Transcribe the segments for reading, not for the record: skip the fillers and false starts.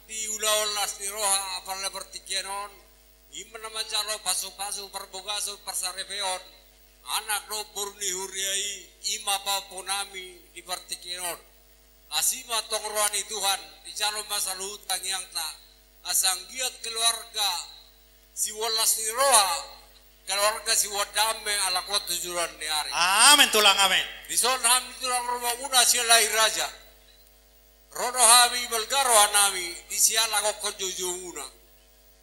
di ulaolas ni roha apalagi bertikianon iman nama calo pasu-pasu perbogaso persarepeon anak no burni huriai ima pa punami di bertikianon asima tongruani Tuhan di calo masa hutang yang tak asang giat keluarga si walas ni roha keluarga si wadame ala kota tujuan ni hari Amin tulang amin. di son ham tulang rumah muda si lahir raja rono hami belgaro hanami di siala ko jujumuna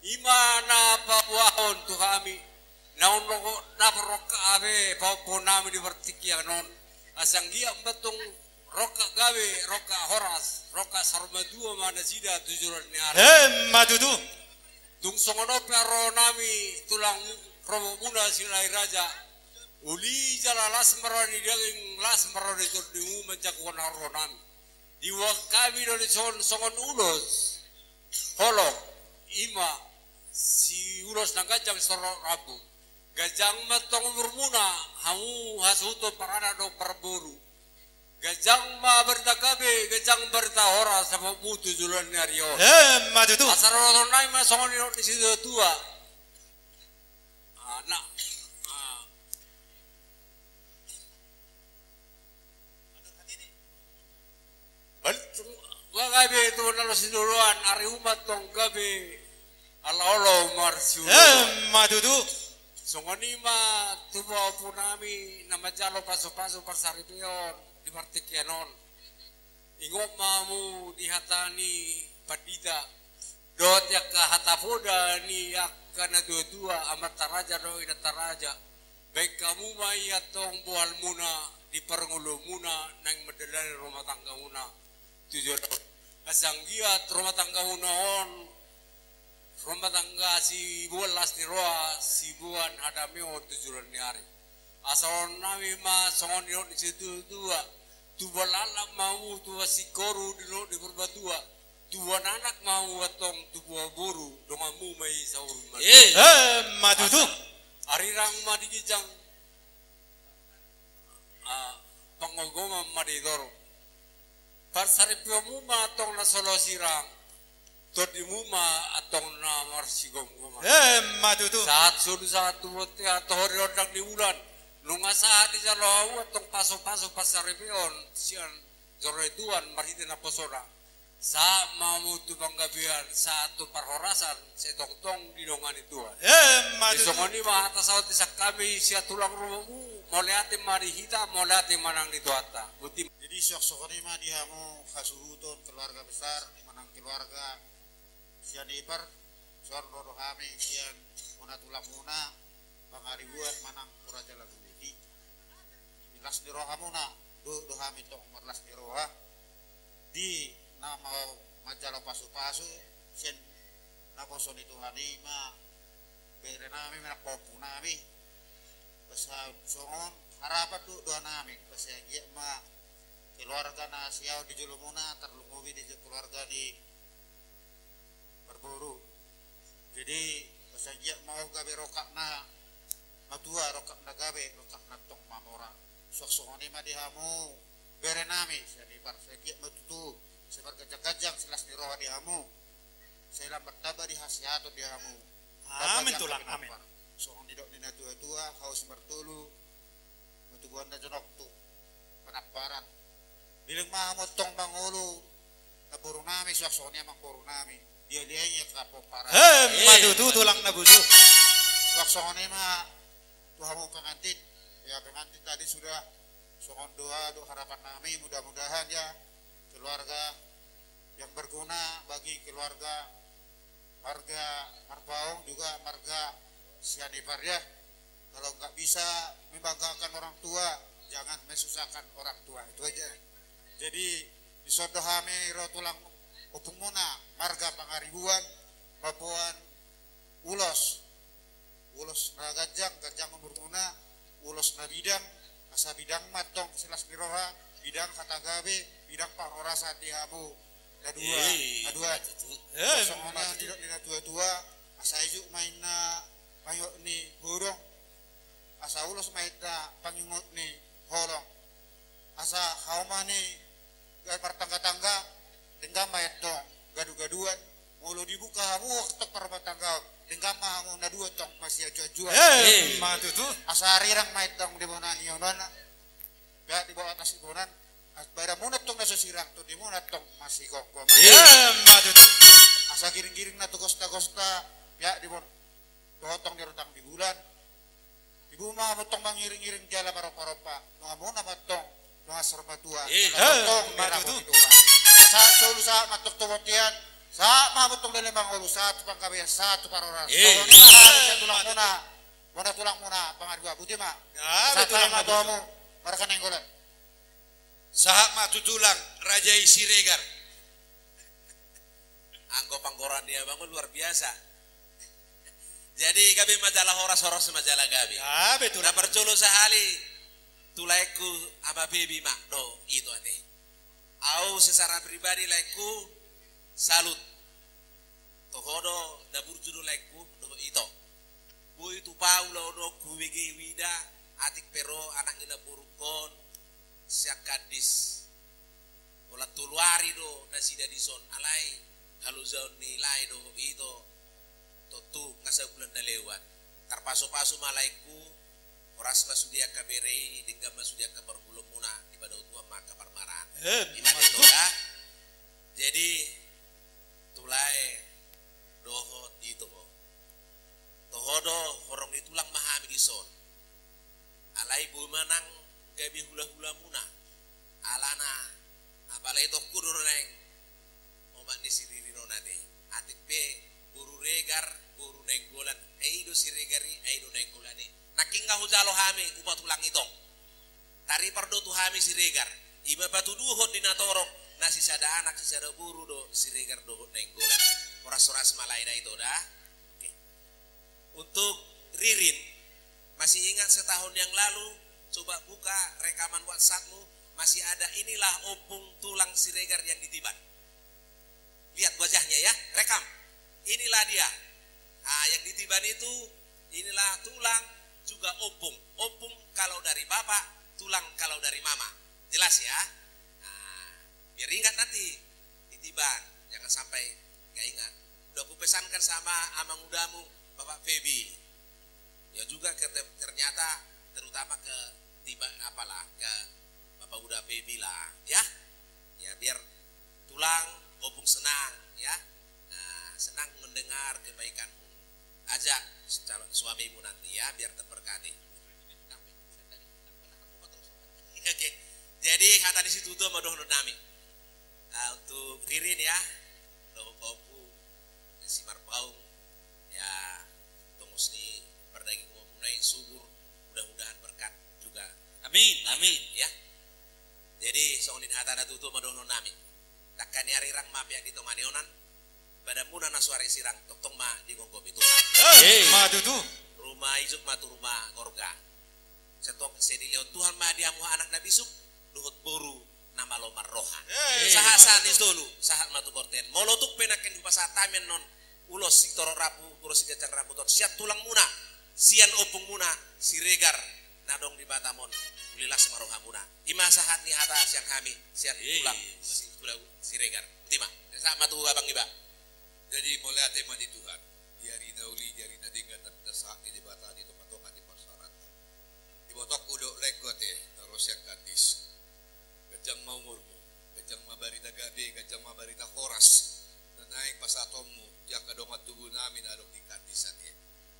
imana papuahon tu kami naon na roka ave papunami di vertikia non asang dia betung roka gawe roka horas roka sarma dua mana sida tujuan ni hari Madudu. tung songono pero nami tulang romo muda si lahir raja uli jala las meroni daging las meroni tu dimu mencakuan nami di kami dari songon ulos holok ima si ulos na gajang sorok rabu gajang matong murmuna hamu hasuto parana do perburu gajang ma berdagabe gajang berdahora sama mutu julan nario Madudu. asarono nai ma songon di situ tua anak gabe itu nalo siduruan ari umat tong gabe ala olo marsiu Madudu. songoni ma tubo punami nama jalo paso-paso persaripion di martikianon ingok mamu dihatani padida dot yak hatafoda ni yak kana dua-dua amat taraja do ina taraja baik kamu mai atong bual muna di perngulu muna nang medelani rumah tangga muna tujuan asang giat rumah tangga unaon rumah tangga si bolas ni roa si buan ada meo tujuan ni hari asal nami ma songon di situ dua tu balala mau tu si koru di berbatua tuan anak mau atong tu buah boru dongamu mai saur Madudu. arirang ma digijang pangogoma madidoro parsari muma atong na solo sirang todi muma atong na marsigom goma Madudu. saat sudu satu wote atau hari odang di bulan nunga saat di jalau atong paso-paso pasari pion sian jore tuan marhiti na posora sa mamu tu banggabian satu parhorasan setong-tong di dongan ituan Madudu. isongoni ma atas awat isak kami sia tulang rumahmu moliati mari hita moliati manang di tuata buti. Jadi sok-sokoni mah dihamu kasuhutun keluarga besar manang keluarga sian ipar sor rodo kami sian muna tulang muna pangaribuan manang kuraja lagu ini dilas di roha muna do kami tong merlas di roha di nama majalo pasu-pasu sian nakoson itu hani mah bere nami menak popu nami basa songon harapan tu doa nami basa dia mah keluarga na siaw di julumuna terlungubi di keluarga di berburu jadi basajia mau gabe rokak na matua rokak na gabe rokak na tong mamora sok-sokoni ma dihamu bere nami jadi parsedia matutu sebar gajang-gajang selas di roha dihamu saya lambat taba di hasiato dihamu Amin tulang amin. soong didok dina tua-tua haus bertulu matubuan na jonok tu penakparan bilang mah motong bangulu na puro nami suaksoni amang puro nami dia nya kapo para Madudu tulang nabudu. suaksoni mah tuhamu pengantin ya pengantin tadi sudah sokon doa harapan nami mudah-mudahan ya keluarga yang berguna bagi keluarga marga Marbaung juga marga Sianipar ya kalau nggak bisa membanggakan orang tua jangan mesusahkan orang tua itu aja. Jadi disodohame rotulang upung muna marga pangaribuan mapuan ulos na gajang berguna ulos na bidang asa bidang matong silas miroha bidang katagabe bidang pangorasa dihabu adua songona tidak dina tua asa ijuk main na payo ni burung asa ulos maita pangingot ni holong asa hauma ni gal pertangga-tangga dengan mayat dong gaduh-gaduan mulu dibuka mu tok para tangga dengan mahamu na dua tong masih jual Matutu. asari rang mait tong di bona nyonon ya di bawah atas ibunan bayar munat tong na sirang to di munat tong masih kok Matutu. asa giring-giring na to gosta ya di bon tong di rentang di bulan ibu mah tong mangiring-iring jala paropa mga muna matong mga serba tua tong Matutu. sa solusa matok tumotian sa mabutong dari mang ulu satu pangkabian satu paroran so ni mahal tulang muna pangadua buti mah sa tulang adomu mereka nenggolan Sahak matutulang Raja Siregar. Angko pangkoran dia bangun luar biasa. Jadi kami majalah horas majalah gabi. Ya betul. Nah percolo sehali tulaiku ama baby mak do itu ade. Au secara pribadi laiku salut. Tohodo dapur judo laiku do itu. Bu itu Paulo do kuwege wida atik pero anak ina burukon siak kadis. Pola tuluari do nasida dison alai halu zaun nilai do itu. Totu ngasa bulan na lewat tarpaso-paso malaiku oras masudia kabere dengan masudia kabar bulong muna di pada utua maka parmaran toda jadi tulai doho itu bo tohodo horong ditulang mahami dison alai bu manang gabi hula-hula muna alana apalai to kudur neng omak ni siriri nonade atipe buru regar buru nenggolan eido siregari eido nenggolani nakinga hujalo hami upat ulang itong tari pardo tu hami siregar iba batu duhot dinatorok nasi sada anak sada buru do siregar do nenggolan oras-oras malaina itu dah oke. Untuk Ririn masih ingat setahun yang lalu coba buka rekaman WhatsAppmu masih ada inilah opung tulang siregar yang ditiban lihat wajahnya ya rekam inilah dia. Nah, yang ditiban itu inilah tulang juga opung. Opung kalau dari bapak, tulang kalau dari mama. Jelas ya? Nah, biar ingat nanti ditiban. Jangan sampai gak ingat. Udah aku pesankan sama amang udamu Bapak Febi. Ya juga ternyata terutama ke tiba apalah ke Bapak Uda Febi lah, ya. Ya biar tulang opung senang, ya. Senang mendengar kebaikanmu. Ajak calon suamimu nanti ya biar terberkati. Oke. Jadi kata di situ tuh madoh nami. Untuk Ririn ya, doh kopu, simar paung, ya tomusni berdaging memunai subur, mudah-mudahan berkat juga. Amin, amin ya. Jadi songin hatana tutup madoh nami. Takkan nyari rang map ya di tomanionan. Pada muna nasuari sirang tong ma di gonggob itu. Matutu. Rumah izuk matu rumah gorga. Setok sedilio Tuhan ma diamu anak nabi suk duhut boru nama lomar roha. Sahasan istolu sahat matu korten. Molotuk penaken pasatamen non ulos siktoro rapu ulos sigacar rapu ton siat tulang muna sian opung muna siregar nadong di batamon ulilas maroha muna. Ima sahat ni hata siang kami siat tulang siregar. Ultima. Saat matu abang iba. Jadi mulai tema di Tuhan. Diari dauli diari nadingan dan dasak di bata di tomatongan di pasaran. Di botok udok lekote terus yang gadis. Gajang mau murmu, gajang mabarita gabi, gajang mabarita horas. Dan naik pasatomu yang kadongat tubuh namin adong di kadisan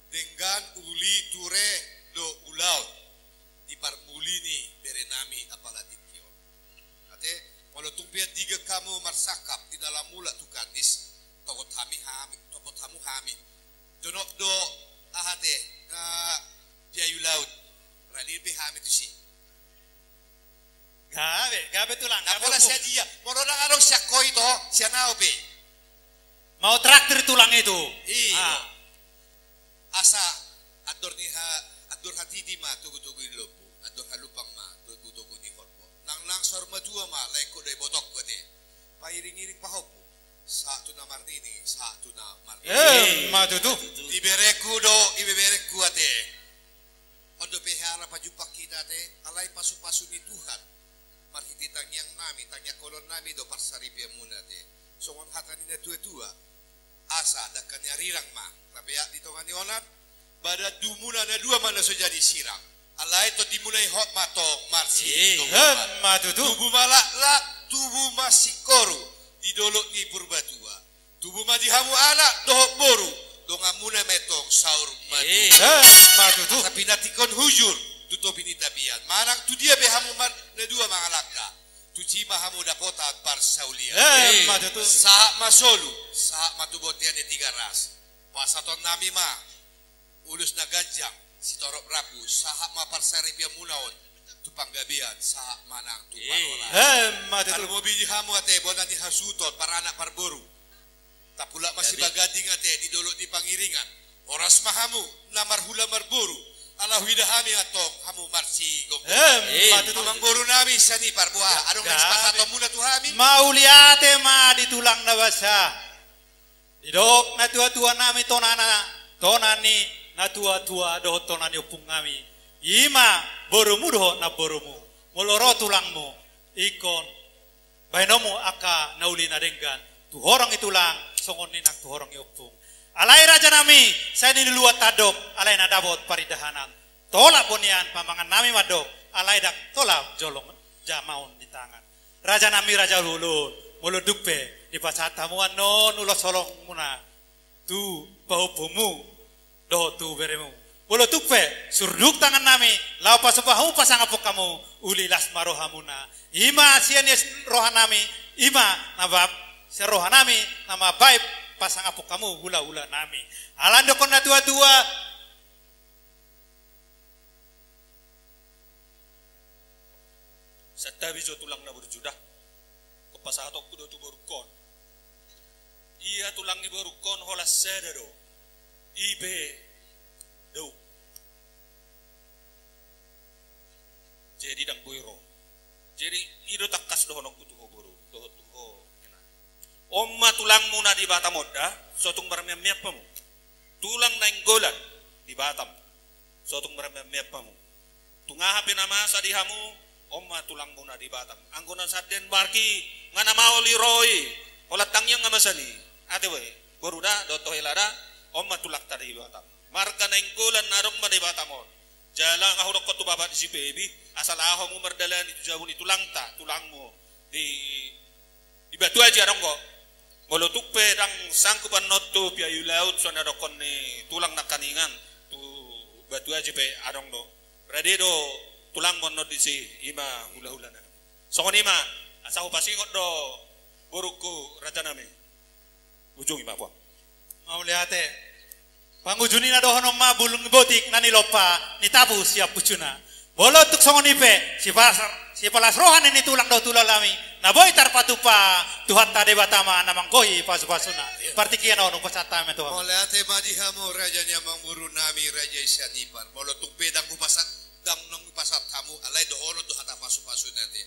dengan uli ture do ulau di parmulini bere nami apalagi kio. Ate walau tumpiat tiga kamu marsakap di dalam mula tu kadis. Tokot hami tokot hamu hami donok do ahate biayu laut ralir be hami tu si Gabe tulang. napola sia dia moro nang arong sia koi to sia nao be Mau traktir tulang itu. Asa atur hati di ma tugu di lopu atur halupang ma tugu ni horpo nang sorma dua ma leko dai botok ko te pairing-iring pahopo satu na Martini, satu na Martini. Matutu. Ibereku ate. Ondo pehara pajupak kita te, alai pasu-pasu ni Tuhan. Marhiti tangyang nami, tangya kolon nami do parsaripia muna te. So ang hatan nina tua-tua. nyarirang ma. Tapi ya ditongan ni onan. Bada dumuna na dua mana so jadi sirang. Alai to dimulai hot matong marsi. Matutu. Tubuh malak lak tubuh masih koru didolok ni purbatua. Tubuh madihamu anak dohok boru. Dongamuna metong saur madu. Matutu. Tapi natikon hujur tutup ini tabian. Manang tu dia behamu na dua mangalaka. Tuci mahamu dapota par saulia. Matutu. Saat masolu, saat matubotian di 3 ras. Pasaton nami mah ulus na gajang si torok rabu saat ma par saripia munaon tupang gabian saat manang tu parola. Matutu. Kalau mobil hamu ate bonan ni hasutot para anak parboru. Tapula masih bagading ate didolok di pangiringan. Oras mahamu namar hula marburu. Ala widahami atong hamu marsi gong. Matutu. Amang boru nami sani parbuah. Adong ekspasato muna tu hami. Mauliate ma ditulang na basa. Didok na tua-tua nami tonani na tua-tua doh tonani upung nami. Ima borumu doh na borumu. Moloro tulangmu ikon. Bainomu aka nauli na denggan. Tu horong itulang songon ninang tu horong upung. Alai raja nami saya di luar tadok alai na dabot paridahanan. Tolak bonian pamangan nami madok alai dak tolak jolong jamaun di tangan. Raja nami raja lulun mulu dupe di pasatamu non ulo solong muna tu pahupumu do tu beremu mulu dupe surduk tangan nami lau pasabahu pasang apok kamu ulilas marohamuna ima sianis rohanami ima nabab serohanami nama baik pasang apok kamu hula-hula nami alando kona tua-tua Sadda bijo tulang na berjudah kepasatok kudo tu borukon. Iya tulang ni borukon holas sedero. Ibe do. Jadi dang boiro. Jadi ido takas do honok kutu boru. Do tu ho. Omma tulangmu na di Batam oda, sotung marmem-mepamu. Tulang na inggolan di Batam. Sotung marmem-mepamu. Tungaha pinama sa dihamu Omma tulang muna di Batam. Anggunan saden barki ngana maoli roy. Olat tangyang ngamasani. Ate we, boruda doto helada omma tulak tadi di Batam. Marga na ingkulan narong man di Batam on. Jala kahurok ko tu babat si baby. Asal aho mo mardalan itu jauh ni tulang ta, tulangmu di batu aja dong kok. Molo tukpe dang sangkupan noto pia yulaut so nadokon ni tulang nakaningan tu batu aja pe adong do. Berade do tulang mono di si ima hula-hula na. Sokon ima asahu pasingot do buruku raja nami. Ujung ima po. mau lihat pangujuni na dohono ma bulung botik nani lopa ni tabu siap pucuna. Bolo tuk songon ipe si palas rohan ini tulang do tulalami. Na boy tarpatupa Tuhan tade batama namang koi pasu-pasuna. Partikian ono pasatame Tuhan. Molate madihamu raja nyamang buru nami raja isanipar. Molo tuk bedang kupasak dang nong pasat kamu alai dohono tu hata pasu-pasu nanti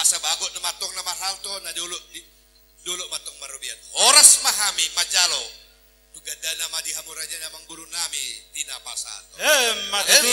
asa bagot na matong na mahalto na dulu matong marubian oras mahami majalo tugadana madihamu raja namang guru nami tina pasato Matutu